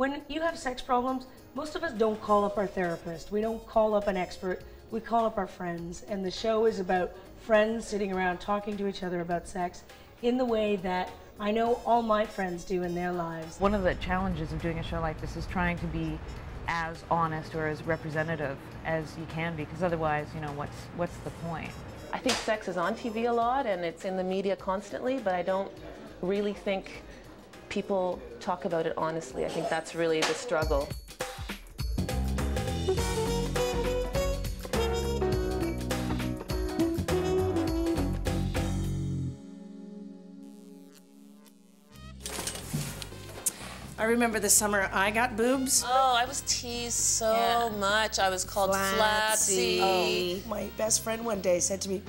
When you have sex problems, most of us don't call up our therapist. We don't call up an expert. We call up our friends. And the show is about friends sitting around talking to each other about sex in the way that I know all my friends do in their lives. One of the challenges of doing a show like this is trying to be as honest or as representative as you can be, because otherwise, you know, what's the point? I think sex is on TV a lot and it's in the media constantly, but I don't really think people talk about it honestly. I think that's really the struggle. I remember the summer I got boobs. Oh, I was teased so much. I was called flatsy. Oh, my best friend one day said to me,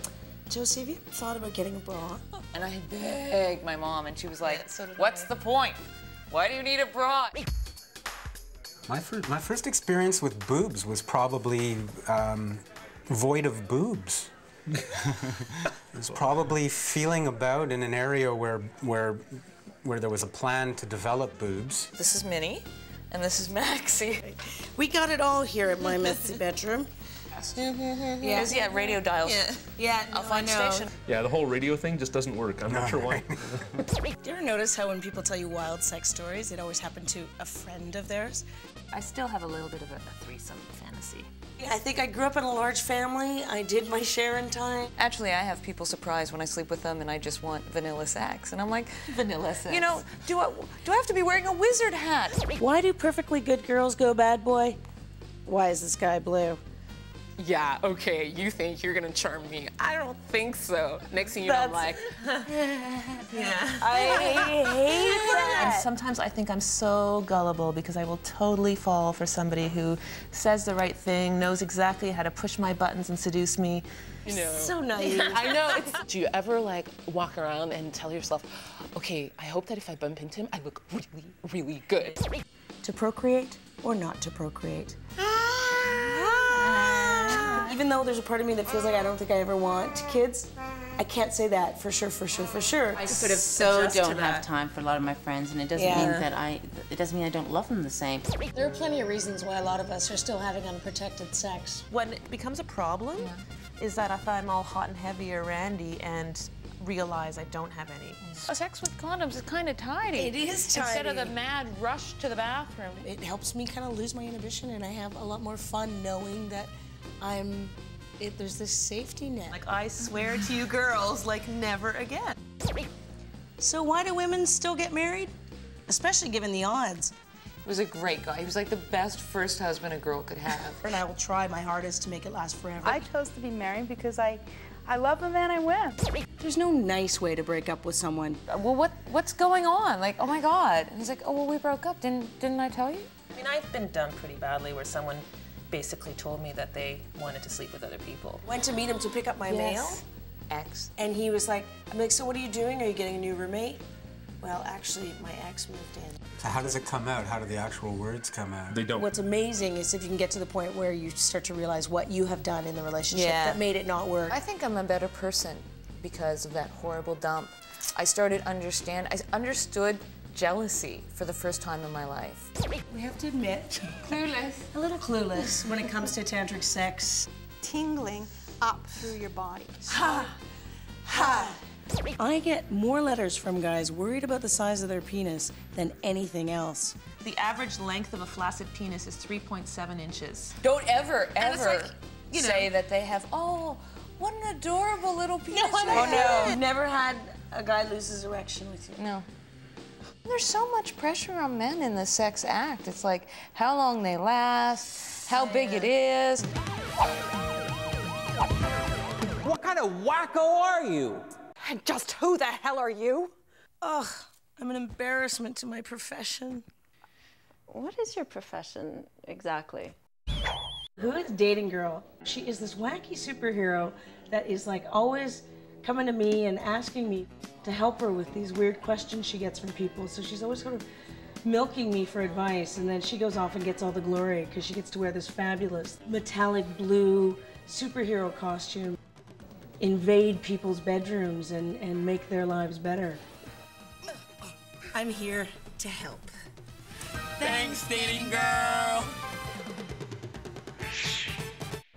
Josie, have you thought about getting a bra? And I begged my mom, and she was like, what's the point? Why do you need a bra? My first experience with boobs was probably void of boobs. It was probably feeling about in an area where there was a plan to develop boobs. This is Minnie, and this is Maxie. We got it all here at my messy bedroom. Yeah, radio dials. Yeah, I'll find station. Yeah, the whole radio thing just doesn't work. I'm not sure why. Do you ever notice how when people tell you wild sex stories, it always happened to a friend of theirs? I still have a little bit of a threesome fantasy. I think I grew up in a large family. I did my share in time. Actually, I have people surprised when I sleep with them and I just want vanilla sex. And I'm like, Vanilla sex. you know, do I have to be wearing a wizard hat? Why do perfectly good girls go bad boy? Why is the sky blue? Yeah, okay, you think you're gonna charm me. I don't think so. Next thing you know, I'm like, I hate that. And sometimes I think I'm so gullible because I will totally fall for somebody who says the right thing, knows exactly how to push my buttons and seduce me. you know. So naive. I know. Do you ever like walk around and tell yourself, okay, I hope that if I bump into him, I look really, really good? To procreate or not to procreate? Even though there's a part of me that feels like I don't think I ever want kids, I can't say that for sure, for sure, for sure. I so don't have time for a lot of my friends, and it doesn't mean that it doesn't mean I don't love them the same. There are plenty of reasons why a lot of us are still having unprotected sex. When it becomes a problem is that if I'm all hot and heavy or randy and realize I don't have any. Sex with condoms is kind of tidy. It is tidy. Instead of the mad rush to the bathroom. It helps me kind of lose my inhibition, and I have a lot more fun knowing that there's this safety net. Like, I swear to you girls, like, never again. So why do women still get married? Especially given the odds. He was a great guy. He was like the best first husband a girl could have. And I will try my hardest to make it last forever. I chose to be married because I love the man I'm with. There's no nice way to break up with someone. Well, what's going on? Like, oh my God. And he's like, oh, well, we broke up. Didn't I tell you? I mean, I've been done pretty badly where someone basically told me that they wanted to sleep with other people. Went to meet him to pick up my mail. Ex. And he was like, I'm like, so what are you doing? Are you getting a new roommate? Well, actually, my ex moved in. So how does it come out? How do the actual words come out? They don't. What's amazing is if you can get to the point where you start to realize what you have done in the relationship that made it not work. I think I'm a better person because of that horrible dump. I understood jealousy for the first time in my life. We have to admit, Clueless. a little clueless when it comes to tantric sex. Tingling up through your body. Ha! Ha! I get more letters from guys worried about the size of their penis than anything else. The average length of a flaccid penis is 3.7 inches. Don't ever you know, say that they have, oh, what an adorable little penis. No. You've never had a guy lose his erection with you? No. There's so much pressure on men in the sex act. It's like how long they last, how big it is. What kind of wacko are you? And just who the hell are you? Ugh, I'm an embarrassment to my profession. What is your profession exactly? Good dating girl. She is this wacky superhero that is like always coming to me and asking me to help her with these weird questions she gets from people. So she's always sort of milking me for advice, and then she goes off and gets all the glory because she gets to wear this fabulous metallic blue superhero costume, invade people's bedrooms and make their lives better. I'm here to help. Thanks Sex Dating Girl.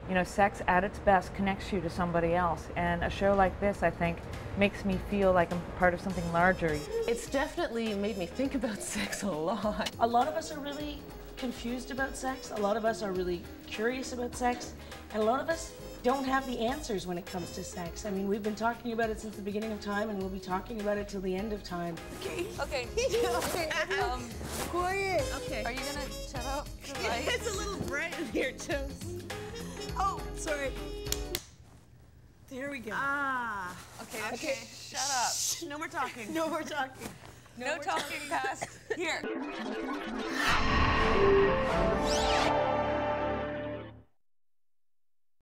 You know, sex at its best connects you to somebody else, and a show like this, I think, makes me feel like I'm part of something larger. It's definitely made me think about sex a lot. A lot of us are really confused about sex. A lot of us are really curious about sex. And a lot of us don't have the answers when it comes to sex. I mean, we've been talking about it since the beginning of time, and we'll be talking about it till the end of time. Okay. Okay. Quiet. Okay. Are you gonna shut up? It's a little bright in here, Jones. Oh, sorry. There we go. Ah. Okay. Shut up. Shh, no more talking. No more talking. No talking past here.